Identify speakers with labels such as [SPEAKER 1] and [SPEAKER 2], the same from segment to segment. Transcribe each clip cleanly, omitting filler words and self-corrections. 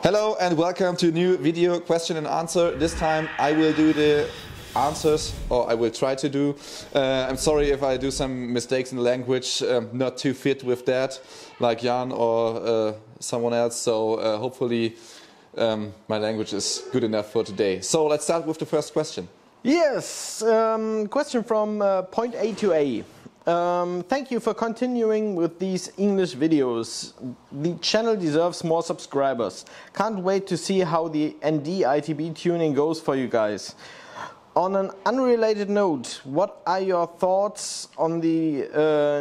[SPEAKER 1] Hello and welcome to a new video question and answer. This time I will do the answers, or I will try to do. I'm sorry if I do some mistakes in the language, not too fit with that, like Jan or someone else, so hopefully my language is good enough for today. So let's start with the first question.
[SPEAKER 2] Yes, question from point A to A. Thank you for continuing with these English videos. The channel deserves more subscribers. Can't wait to see how the ND ITB tuning goes for you guys. On an unrelated note, what are your thoughts on the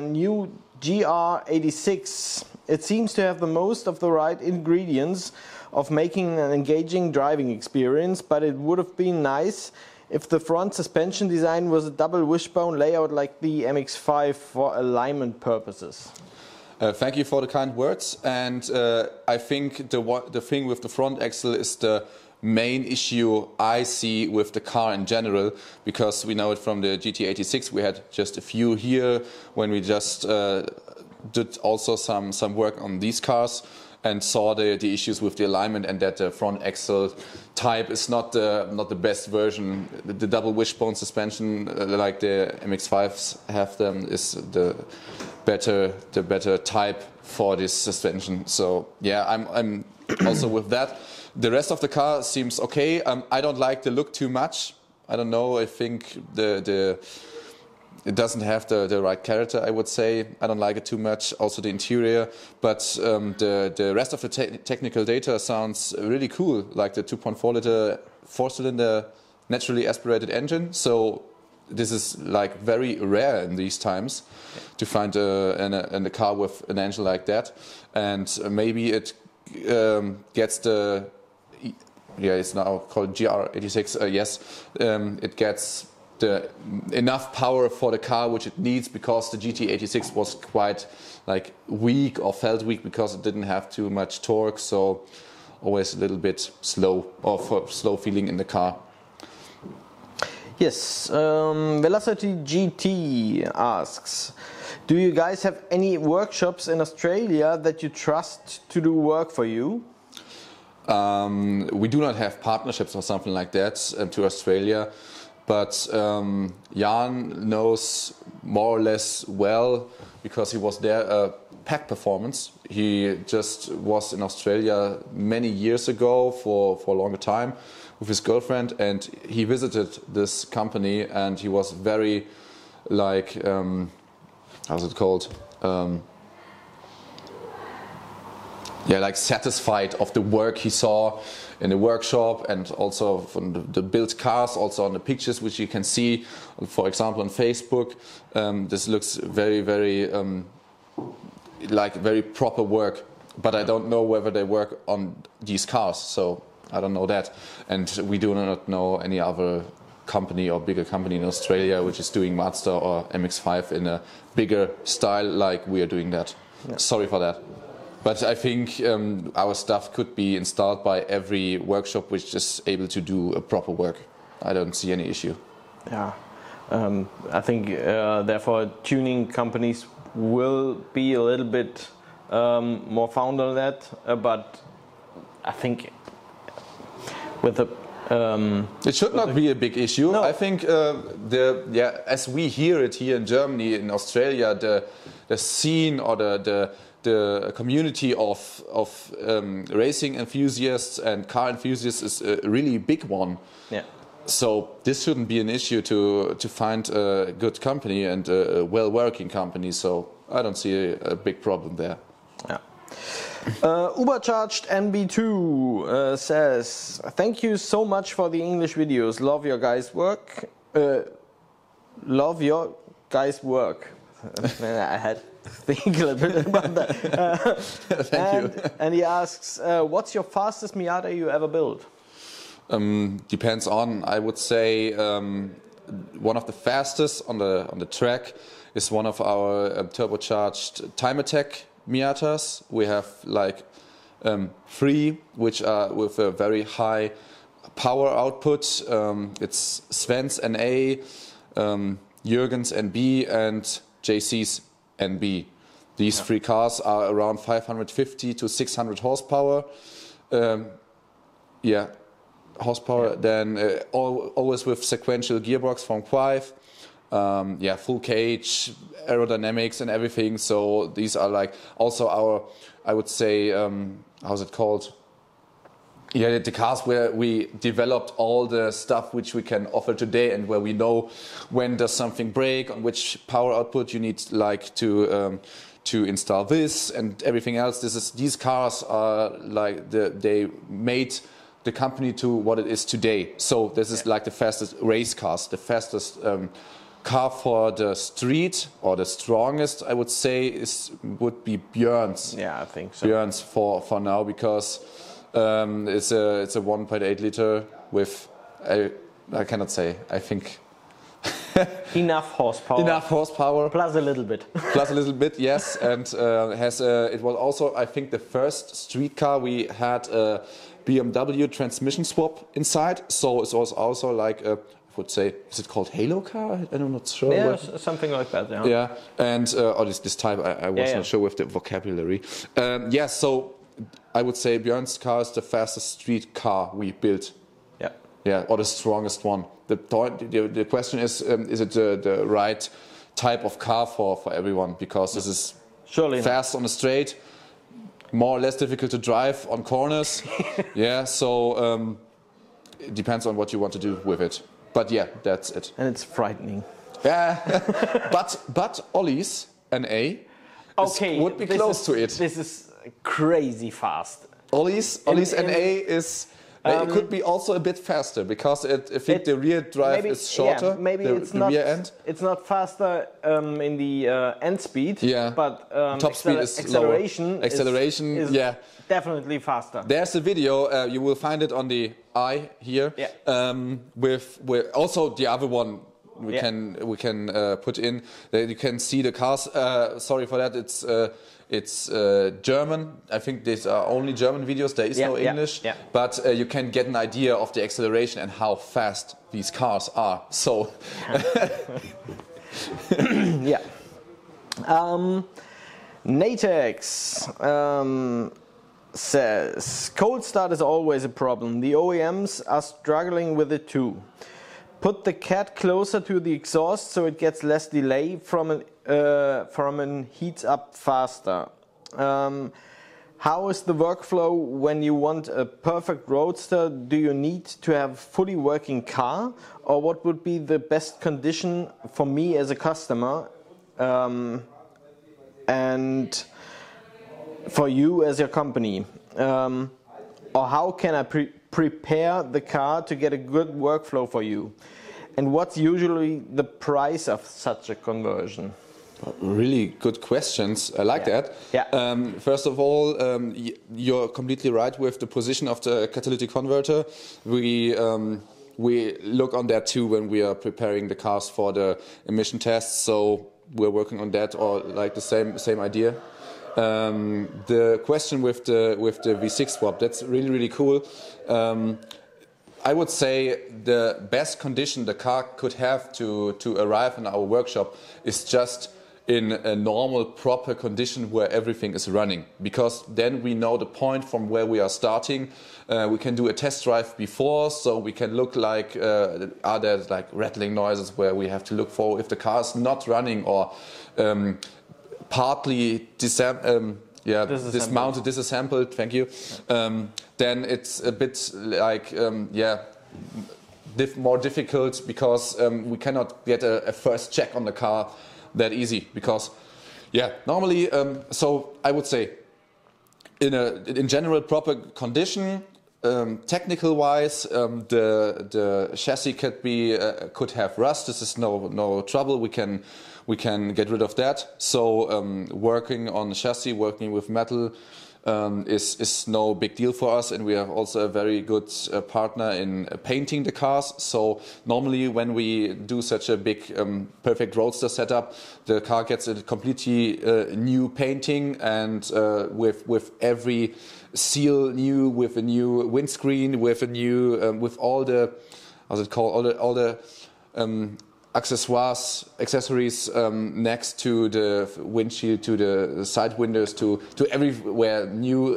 [SPEAKER 2] new GR86? It seems to have the most of the right ingredients of making an engaging driving experience, but it would have been nice if the front suspension design was a double wishbone layout like the MX-5 for alignment purposes.
[SPEAKER 1] Thank you for the kind words, and I think the thing with the front axle is the main issue I see with the car in general, because we know it from the GT86. We had just a few here when we just did also some work on these cars and saw the issues with the alignment, and that the front axle type is not the best version. The double wishbone suspension, like the MX-5s have them, is the better type for this suspension. So yeah, I'm also with that. The rest of the car seems okay. I don't like the look too much. I don't know. I think it doesn't have the right character, I would say. I don't like it too much. Also the interior, but the rest of the technical data sounds really cool, like the 2.4 liter 4-cylinder naturally aspirated engine. So this is like very rare in these times to find a car with an engine like that, and maybe it gets the it's now called GR86. Yes, it gets enough power for the car which it needs, because the GT86 was quite like weak, or felt weak, because it didn't have too much torque, so always a little bit slow, or for slow feeling in the car.
[SPEAKER 2] Yes, Velocity GT asks, do you guys have any workshops in Australia that you trust to do work for you?
[SPEAKER 1] We do not have partnerships or something like that to Australia. But Jan knows more or less well, because he was there, Pack Performance. He just was in Australia many years ago for a longer time with his girlfriend, and he visited this company, and he was very, like, how's it called? Yeah, like satisfied of the work he saw in the workshop, and also from the built cars, also on the pictures which you can see, for example, on Facebook. This looks very, very like very proper work, but I don't know whether they work on these cars, so I don't know that. And we do not know any other company or bigger company in Australia which is doing Mazda or MX-5 in a bigger style like we are doing that. Yeah. Sorry for that. But I think our stuff could be installed by every workshop which is able to do a proper work. I don't see any issue.
[SPEAKER 2] Yeah, I think therefore tuning companies will be a little bit more found on that. But I think with the
[SPEAKER 1] it should not be a big issue. No. I think as we hear it here in Germany, in Australia, the scene or the community of racing enthusiasts and car enthusiasts is a really big one.
[SPEAKER 2] Yeah.
[SPEAKER 1] So this shouldn't be an issue to find a good company and a well-working company. So I don't see a big problem there.
[SPEAKER 2] Yeah. Ubercharged NB2 says, thank you so much for the English videos. Love your guys' work. Love your guys' work. I had to think a little bit about that.
[SPEAKER 1] Thank you.
[SPEAKER 2] And he asks, what's your fastest Miata you ever built?
[SPEAKER 1] Depends on. I would say one of the fastest on the track is one of our turbocharged Time Attack Miatas. We have like 3 which are with a very high power output. It's Sven's NA, Jürgen's NB, and JC's NB. These 3 cars are around 550 to 600 horsepower. yeah, horsepower. Yeah. Then always with sequential gearbox from Quive. Yeah, full cage, aerodynamics and everything. So these are like also our, I would say, how's it called? Yeah, the cars where we developed all the stuff which we can offer today, and where we know when does something break, on which power output you need like to install this and everything else. These cars are like they made the company to what it is today. So this is like the fastest race cars, the fastest car for the street, or the strongest, I would say, would be Björn's.
[SPEAKER 2] Yeah, I think so.
[SPEAKER 1] Björn's for now, because it's a 1.8 liter with I cannot say, I think
[SPEAKER 2] enough horsepower.
[SPEAKER 1] Enough horsepower.
[SPEAKER 2] Plus a little bit.
[SPEAKER 1] Plus a little bit, yes. And it was also, I think, the first street car we had a BMW transmission swap inside. So it was also like a, I would say, is it called Halo car? I'm not sure.
[SPEAKER 2] Yeah, something like that. Yeah.
[SPEAKER 1] Yeah, and or this type, I was not sure with the vocabulary. Yeah, so I would say Björn's car is the fastest street car we built.
[SPEAKER 2] Yeah.
[SPEAKER 1] Yeah, or the strongest one. The question is it the right type of car for everyone? Because this is
[SPEAKER 2] surely
[SPEAKER 1] fast on the straight, more or less difficult to drive on corners. Yeah, so it depends on what you want to do with it. But yeah, that's it.
[SPEAKER 2] And it's frightening.
[SPEAKER 1] Yeah, but Ollie's NA would be close to it.
[SPEAKER 2] This is crazy fast.
[SPEAKER 1] Ollie's NA is. It could be also a bit faster, because I think the rear drive is shorter.
[SPEAKER 2] Yeah, maybe it's not faster in the end speed.
[SPEAKER 1] Yeah,
[SPEAKER 2] but
[SPEAKER 1] top speed is
[SPEAKER 2] acceleration.
[SPEAKER 1] Acceleration is
[SPEAKER 2] yeah, definitely faster.
[SPEAKER 1] There's a video. You will find it on the eye here.
[SPEAKER 2] Yeah.
[SPEAKER 1] With also the other one we can put in. You can see the cars. Sorry for that. It's German. I think these are only German videos. There is no English. Yeah. But you can get an idea of the acceleration and how fast these cars are. So,
[SPEAKER 2] yeah. Natex says, cold start is always a problem. The OEMs are struggling with it too. Put the cat closer to the exhaust so it gets less delay from an heats up faster. How is the workflow when you want a perfect roadster? Do you need to have a fully working car, or what would be the best condition for me as a customer and for you as your company? Or how can I prepare the car to get a good workflow for you? And what's usually the price of such a conversion?
[SPEAKER 1] Really good questions. I like that.
[SPEAKER 2] Yeah.
[SPEAKER 1] First of all, you're completely right with the position of the catalytic converter. We look on that too when we are preparing the cars for the emission tests. So we're working on that, or like the same idea. The question with the V6 swap, that's really cool. I would say the best condition the car could have to arrive in our workshop is just in a normal, proper condition where everything is running. Because then we know the point from where we are starting. We can do a test drive before, so we can look like, are there like rattling noises where we have to look for if the car is not running, or partly dismounted, disassembled, thank you. Then it's a bit like, more difficult, because we cannot get a first check on the car that easy. Because, normally, so I would say, in general proper condition, technical-wise, the chassis could have rust. This is no trouble. We can get rid of that. So working on the chassis, working with metal is no big deal for us, and we have also a very good partner in painting the cars. So normally when we do such a big perfect roadster setup, the car gets a completely new painting, and with every seal new, with a new windscreen, with a new with all the all the accessories next to the windshield, to the side windows, to everywhere, new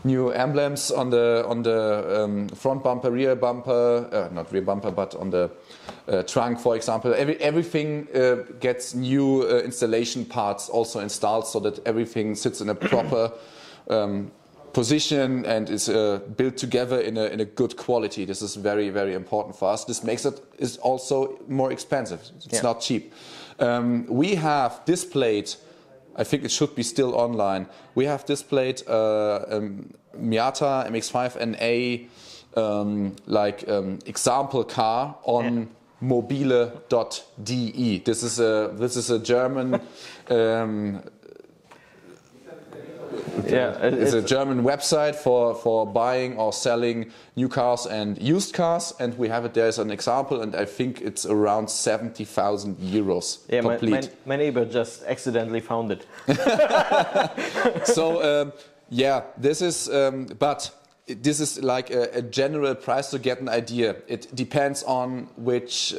[SPEAKER 1] new emblems on the front bumper, rear bumper, not rear bumper, but on the trunk, for example. Everything gets new installation parts also installed, so that everything sits in a proper position and is built together in a good quality. This is very, very important for us. This makes it is also more expensive. It's not cheap. We have displayed, I think it should be still online, we have displayed Miata MX-5 NA example car on mobile.de. This is a German it's a German website for buying or selling new cars and used cars, and we have it there as an example, and I think it's around 70,000 euros complete.
[SPEAKER 2] My neighbor just accidentally found it.
[SPEAKER 1] So this is but this is like a general price to get an idea. It depends on which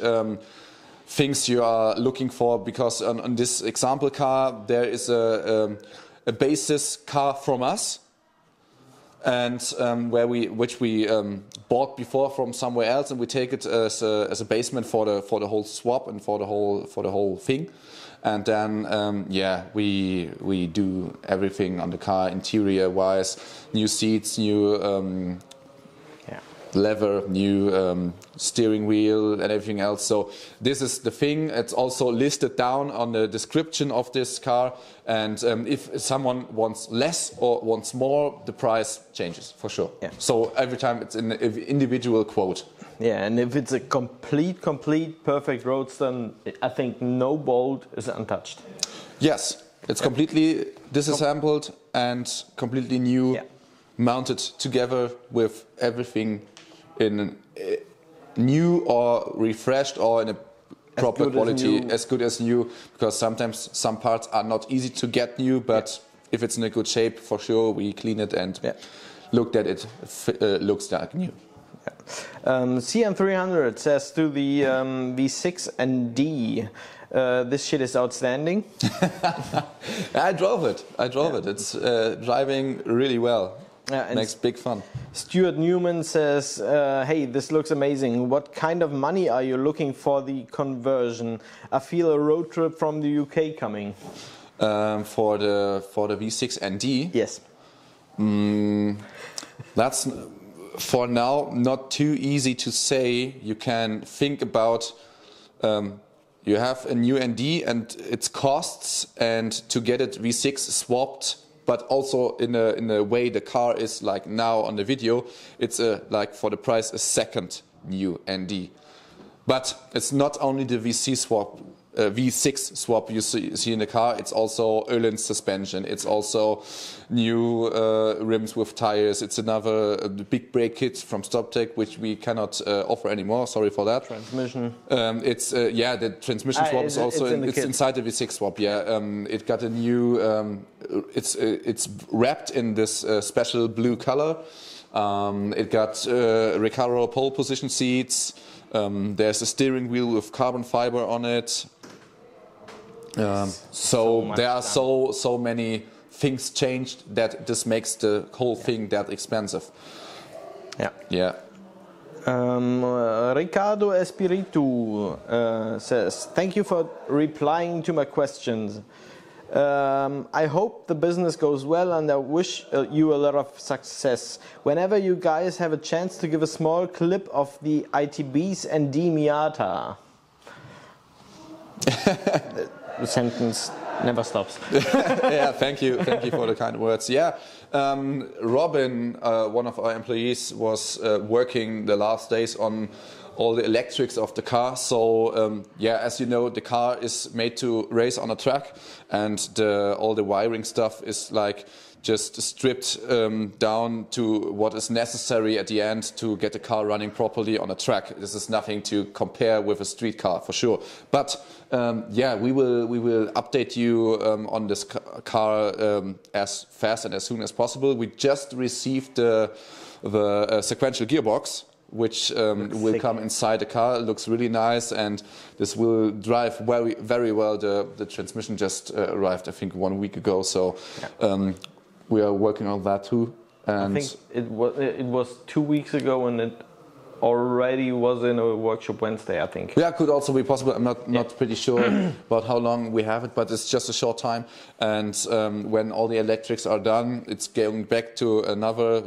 [SPEAKER 1] things you are looking for, because on this example car there is a basis car from us, and which we bought before from somewhere else, and we take it as a basement for the whole swap and for the whole thing, and then we do everything on the car interior wise, new seats, new leather, new steering wheel and everything else. So this is the thing. It's also listed down on the description of this car, and if someone wants less or wants more, the price changes for sure. So every time it's an individual quote.
[SPEAKER 2] And if it's a complete perfect roadster, I think no bolt is untouched.
[SPEAKER 1] Yes, it's completely disassembled and completely new, mounted together with everything in new or refreshed or in a proper quality, as good as new, because sometimes some parts are not easy to get new, but if it's in a good shape, for sure we clean it and looked at it, looks like new.
[SPEAKER 2] CM300 says to the V6 and D, this shit is outstanding.
[SPEAKER 1] I drove it. It's driving really well. Makes big fun.
[SPEAKER 2] Stuart Newman says, hey, this looks amazing. What kind of money are you looking for the conversion? I feel a road trip from the UK coming.
[SPEAKER 1] For the V6 ND?
[SPEAKER 2] Yes.
[SPEAKER 1] That's for now not too easy to say. You can think about you have a new ND and its costs, and to get it V6 swapped, but also in a way the car is like now on the video, it's like for the price a second new ND. But it's not only the V6 swap you see in the car, it's also Öhlins suspension, it's also new rims with tires, it's another big brake kit from StopTech, which we cannot offer anymore, sorry for that.
[SPEAKER 2] Transmission.
[SPEAKER 1] It's the transmission swap is also it's inside the V6 swap. It got a new it's wrapped in this special blue color. It got Recaro pole position seats. There's a steering wheel with carbon fiber on it. So there are so many things changed that this makes the whole thing that expensive.
[SPEAKER 2] Ricardo Espiritu says, thank you for replying to my questions. I hope the business goes well, and I wish you a lot of success. Whenever you guys have a chance to give a small clip of the ITBs and D Miata. The sentence never stops.
[SPEAKER 1] Thank you for the kind words. Robin, one of our employees, was working the last days on all the electrics of the car. So as you know, the car is made to race on a track, and all the wiring stuff is like just stripped down to what is necessary at the end to get the car running properly on a track. This is nothing to compare with a street car for sure. But we will update you on this car as fast and as soon as possible. We just received the sequential gearbox, which will come inside the car. It looks really nice, and this will drive very, very well. The transmission just arrived, I think, 1 week ago. So we are working on that too. And
[SPEAKER 2] I think it was 2 weeks ago, and it already was in a workshop Wednesday, I think.
[SPEAKER 1] Yeah, could also be possible. I'm not pretty sure about how long we have it, but it's just a short time. And when all the electrics are done, it's going back to another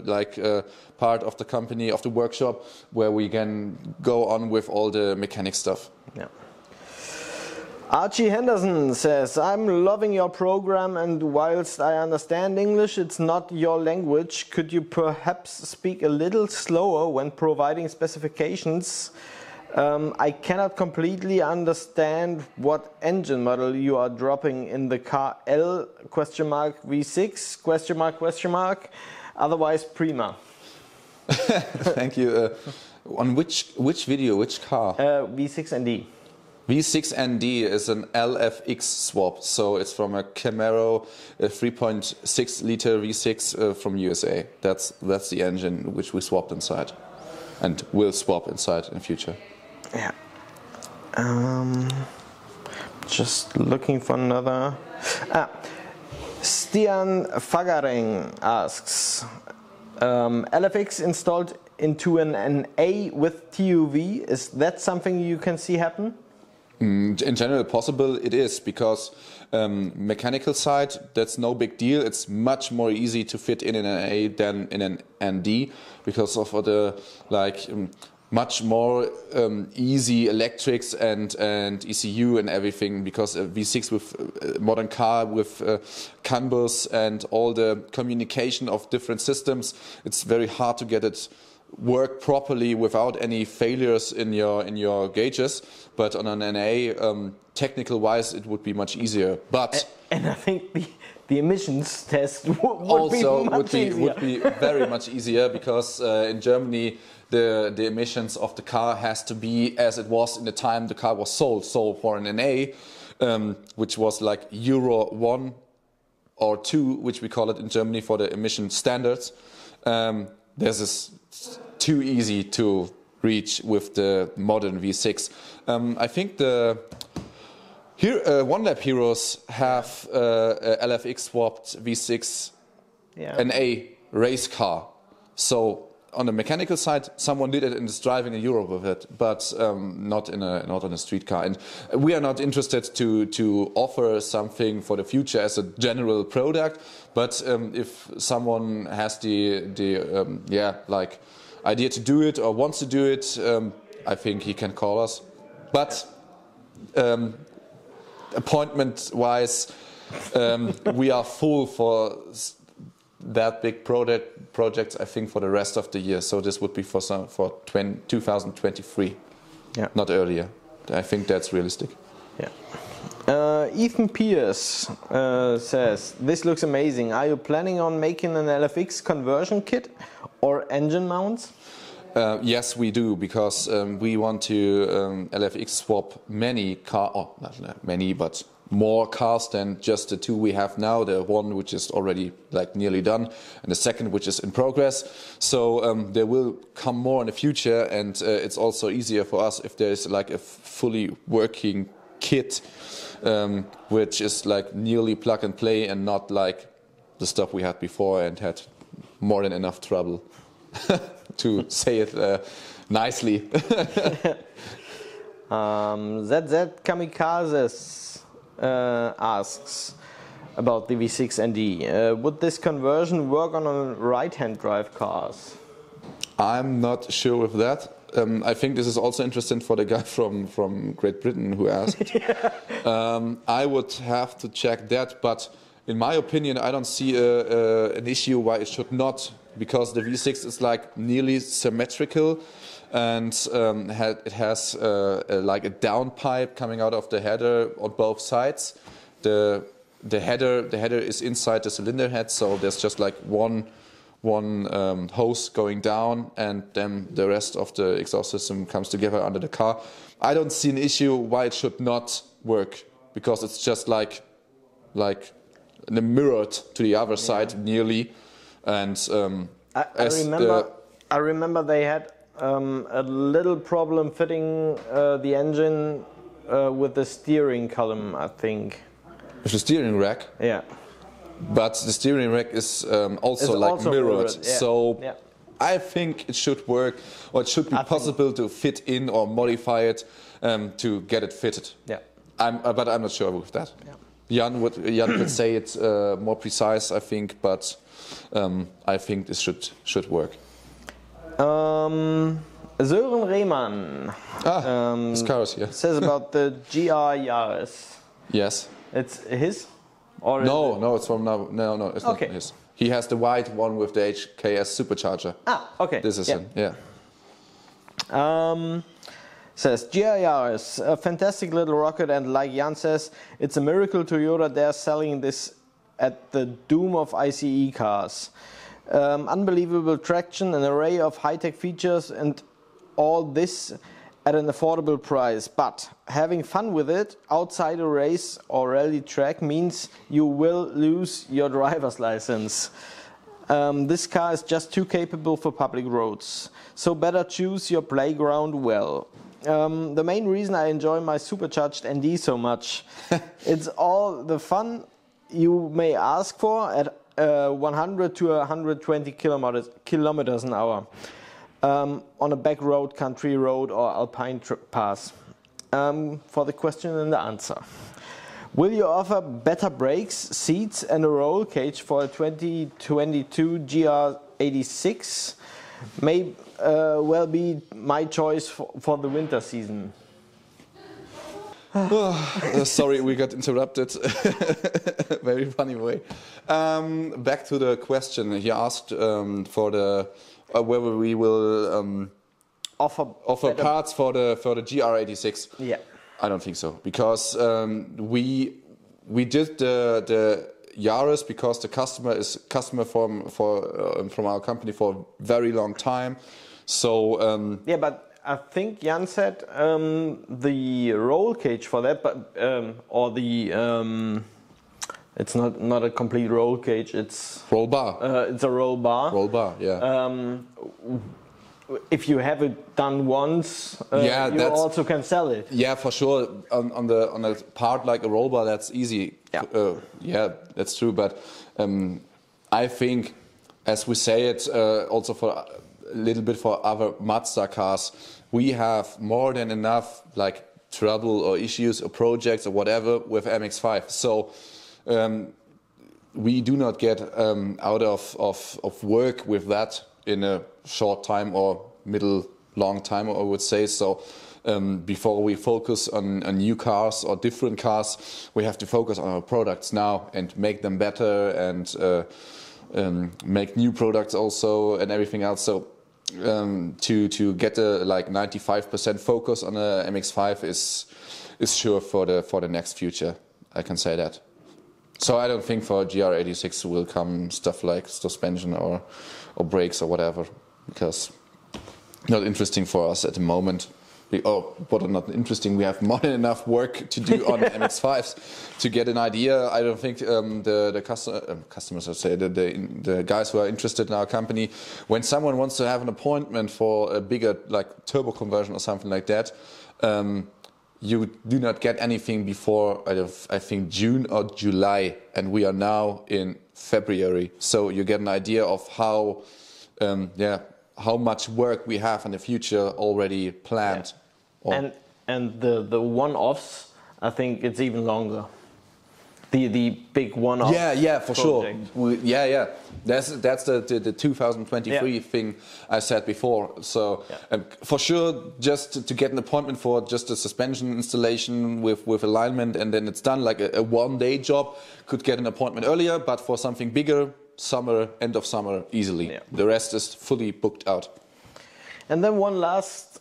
[SPEAKER 1] part of the company, of the workshop, where we can go on with all the mechanic stuff.
[SPEAKER 2] Yeah. Archie Henderson says, I'm loving your program, and whilst I understand English, it's not your language. Could you perhaps speak a little slower when providing specifications? I cannot completely understand what engine model you are dropping in the car L V6 ? Otherwise prima.
[SPEAKER 1] Thank you. On which video, which car?
[SPEAKER 2] V6 ND.
[SPEAKER 1] V6 ND is an LFX swap, so it's from a Camaro 3.6 liter V6 from USA. That's the engine which we swapped inside, and will swap inside in future.
[SPEAKER 2] Yeah. Just looking for another. Stian Fagareng asks, LFX installed into an NA with TUV. Is that something you can see happen?
[SPEAKER 1] In general, possible it is, because mechanical side, that's no big deal. It's much more easy to fit in an A than in an ND, because of the much more easy electrics and ECU and everything. Because a V6 with a modern car with CAN bus and all the communication of different systems, it's very hard to get it work properly without any failures in your gauges. But on an NA, technical wise, it would be much easier. But
[SPEAKER 2] and I think the emissions test would
[SPEAKER 1] be very much easier, because in Germany the emissions of the car has to be as it was in the time the car was sold. So for an NA, which was like Euro 1 or 2, which we call it in Germany for the emission standards, this is too easy to reach with the modern V6. I think the One Lap Heroes have a LFX swapped V6 NA race car. So on the mechanical side, someone did it and is driving in Europe with it, but not on a street car. And we are not interested to offer something for the future as a general product. But if someone has the idea to do it or wants to do it, I think he can call us. But appointment-wise, we are full for that big projects, I think, for the rest of the year. So this would be for 2023, not earlier. I think that's realistic.
[SPEAKER 2] Yeah. Ethan Pierce says, this looks amazing. Are you planning on making an LFX conversion kit or engine mounts?
[SPEAKER 1] Yes, we do, because we want to LFX swap more cars than just the two we have now. The one which is already nearly done, and the second which is in progress. So there will come more in the future, and it's also easier for us if there is a fully working kit, which is nearly plug and play, and not like the stuff we had before and had more than enough trouble to say it nicely.
[SPEAKER 2] ZZ Kamikazes asks about the V6 ND. Would this conversion work on right-hand drive cars?
[SPEAKER 1] I'm not sure with that. I think this is also interesting for the guy from Great Britain who asked. I would have to check that, but in my opinion, I don't see an issue why it should not, because the V6 is nearly symmetrical, and it has a downpipe coming out of the header on both sides. The header is inside the cylinder head, so there's just one hose going down, and then the rest of the exhaust system comes together under the car. I don't see an issue why it should not work, because it's just like mirrored to the other side nearly. And
[SPEAKER 2] I remember they had a little problem fitting the engine with the steering column, I think.
[SPEAKER 1] With the steering rack?
[SPEAKER 2] Yeah.
[SPEAKER 1] but the steering rack is also like
[SPEAKER 2] also
[SPEAKER 1] mirrored.
[SPEAKER 2] yeah.
[SPEAKER 1] So
[SPEAKER 2] Yeah.
[SPEAKER 1] I think it should work, or it should be possible to fit in or modify it to get it fitted.
[SPEAKER 2] Yeah.
[SPEAKER 1] But I'm not sure with that.
[SPEAKER 2] Yeah.
[SPEAKER 1] Jan would say it's more precise, I think, but I think this should work.
[SPEAKER 2] Sören Rehmann
[SPEAKER 1] his cars here.
[SPEAKER 2] says about the GR Yaris.
[SPEAKER 1] Yes.
[SPEAKER 2] It's his? Or
[SPEAKER 1] No, it's from now. No, it's
[SPEAKER 2] Okay.
[SPEAKER 1] not his. He has the white one with the HKS supercharger.
[SPEAKER 2] Ah, okay.
[SPEAKER 1] This is him, yeah.
[SPEAKER 2] Says GR Yaris, a fantastic little rocket, and like Jan says, it's a miracle Toyota they're selling this at the doom of ICE cars. Unbelievable traction, an array of high-tech features, and all this at an affordable price. But having fun with it outside a race or rally track means you will lose your driver's license. This car is just too capable for public roads, so better choose your playground well. The main reason I enjoy my supercharged ND so much, it's all the fun you may ask for at 100 to 120 kilometers an hour on a back road, country road or alpine pass. For the question and the answer. Will you offer better brakes, seats and a roll cage for a 2022 GR86? May well be my choice for the winter season.
[SPEAKER 1] Sorry, we got interrupted. Very funny way. Back to the question. He asked for the whether we will offer parts for the GR86.
[SPEAKER 2] Yeah.
[SPEAKER 1] I don't think so, because we did the Yaris because the customer is customer from our company for a very long time. So
[SPEAKER 2] yeah, but I think Jan said the roll cage for that, but or the it's not a complete roll cage. It's
[SPEAKER 1] roll bar.
[SPEAKER 2] It's a roll bar.
[SPEAKER 1] Roll bar, yeah.
[SPEAKER 2] If you have it done once,
[SPEAKER 1] yeah,
[SPEAKER 2] you also can sell it.
[SPEAKER 1] Yeah, for sure. On a part like a roll bar, that's easy.
[SPEAKER 2] Yeah,
[SPEAKER 1] yeah, that's true. But I think, as we say it, also for a little bit for other Mazda cars, we have more than enough like trouble or issues or projects or whatever with MX-5. So we do not get out of work with that in a short time or long time, I would say. So before we focus on new cars or different cars, we have to focus on our products now and make them better and make new products also and everything else. So to get a like 95% focus on a MX-5 is sure for the next future. I can say that. So I don't think for GR86 will come stuff like suspension or brakes or whatever, because not interesting for us at the moment. But not interesting. We have more than enough work to do on MX-5s to get an idea. I don't think the customers, I say, the guys who are interested in our company, when someone wants to have an appointment for a bigger like turbo conversion or something like that, you do not get anything before I think June or July, and we are now in February. So you get an idea of how much work we have in the future already planned.
[SPEAKER 2] Yeah. And the one-offs, I think it's even longer. The big one-off.
[SPEAKER 1] Yeah, for
[SPEAKER 2] project.
[SPEAKER 1] sure. That's the 2023 thing I said before. So for sure, just to get an appointment for just a suspension installation with alignment, and then it's done like a one-day job. Could get an appointment earlier, but for something bigger, summer, end of summer, easily. Yeah. The rest is fully booked out. And then
[SPEAKER 2] one last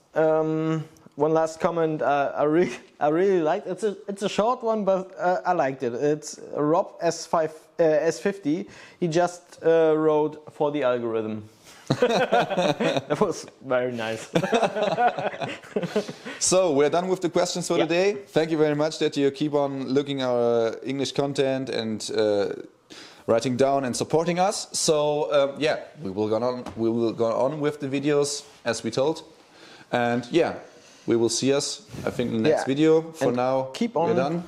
[SPEAKER 2] comment I really liked. It's a short one, but I liked it. It's Rob S50. He just wrote for the algorithm. That was very nice.
[SPEAKER 1] So we're done with the questions for today. Thank you very much that you keep on looking our English content and writing down and supporting us. So we will go on with the videos as we told, and we will see us, I think, in the next video. For now,
[SPEAKER 2] keep on,
[SPEAKER 1] we're done.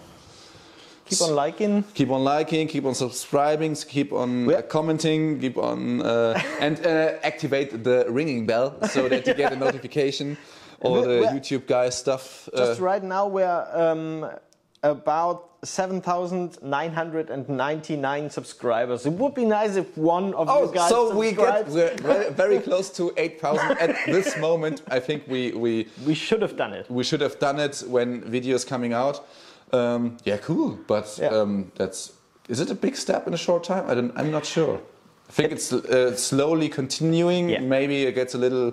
[SPEAKER 2] Keep on liking.
[SPEAKER 1] Keep on liking, keep on subscribing, keep on commenting, keep on and activate the ringing bell so that you get a notification. All the YouTube guys stuff.
[SPEAKER 2] Just right now we're about 7,999 subscribers. It would be nice if one of you guys subscribes.
[SPEAKER 1] We're very close to 8,000 at this moment. I think we
[SPEAKER 2] should have done it.
[SPEAKER 1] We should have done it when video is coming out. Yeah, cool. But is it a big step in a short time? I'm not sure. I think it's slowly continuing. Yeah. Maybe it gets a little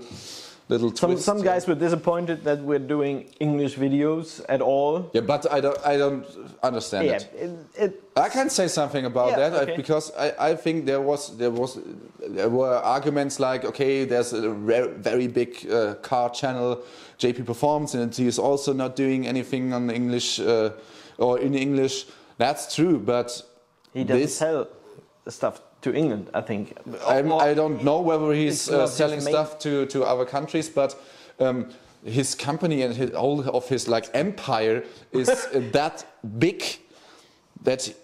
[SPEAKER 1] twist.
[SPEAKER 2] Some guys were disappointed that we're doing English videos at all.
[SPEAKER 1] Yeah, but I don't understand it. I can say something about that because I think there were arguments like, okay, there's a very big car channel, JP Performance, and he is also not doing anything on English or in English. That's true, but
[SPEAKER 2] he doesn't sell stuff to England, I think.
[SPEAKER 1] I don't know whether he's selling stuff to other countries, but his company and all of his empire is that big,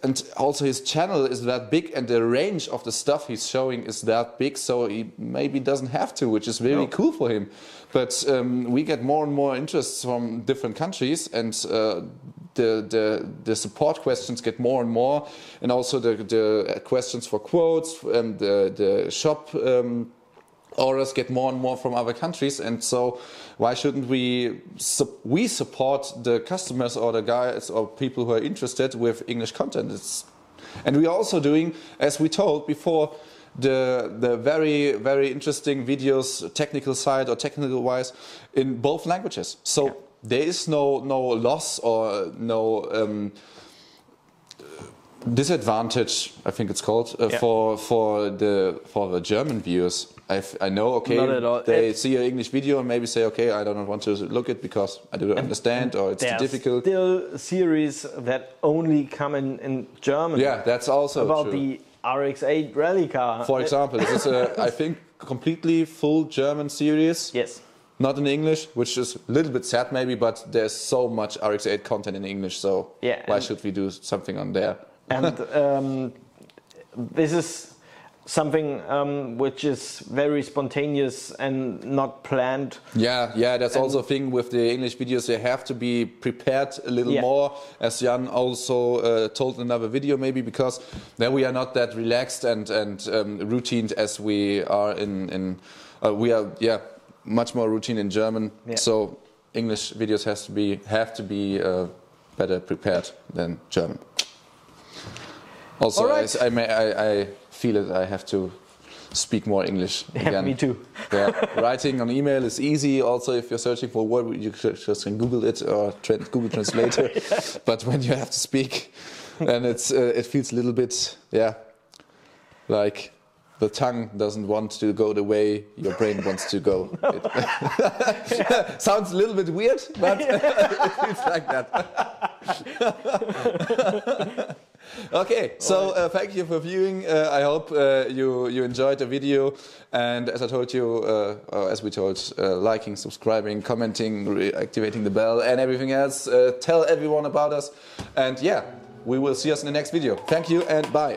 [SPEAKER 1] and also his channel is that big, and the range of the stuff he's showing is that big, so he maybe doesn't have to, which is really cool for him. But we get more and more interest from different countries, and the support questions get more and more, and also the questions for quotes and the shop orders get more and more from other countries. And so why shouldn't we support the customers or the guys or people who are interested with English content? And we are also doing, as we told before, the very, very interesting videos, technical side or technical wise, in both languages. So there is no loss or no disadvantage, I think it's called, for the German viewers. I know, okay, they see an English video and maybe say, okay, I don't want to look it because I don't understand or it's too difficult.
[SPEAKER 2] Still series that only come in German.
[SPEAKER 1] Yeah, that's also
[SPEAKER 2] about
[SPEAKER 1] true.
[SPEAKER 2] The RX-8 rally car.
[SPEAKER 1] For example, this is I think completely full German series.
[SPEAKER 2] Yes.
[SPEAKER 1] Not in English, which is a little bit sad maybe, but there's so much RX-8 content in English, so why should we do something on there?
[SPEAKER 2] And this is something which is very spontaneous and not planned.
[SPEAKER 1] Yeah, that's also a thing with the English videos. They have to be prepared a little more, as Jan also told in another video maybe, because then we are not that relaxed and routined as we are we are much more routine in German. Yeah. So English videos have to be better prepared than German. Also, I feel it. I have to speak more English again.
[SPEAKER 2] Yeah, me too.
[SPEAKER 1] Writing on email is easy. Also, if you're searching for a word, you just can Google it or Google Translator. But when you have to speak, then it feels a little bit like the tongue doesn't want to go the way your brain wants to go. Sounds a little bit weird, but it feels like that. Okay, so thank you for viewing. I hope you enjoyed the video, and as I told you, as we told, liking, subscribing, commenting, activating the bell, and everything else. Tell everyone about us, and we will see us in the next video. Thank you and bye.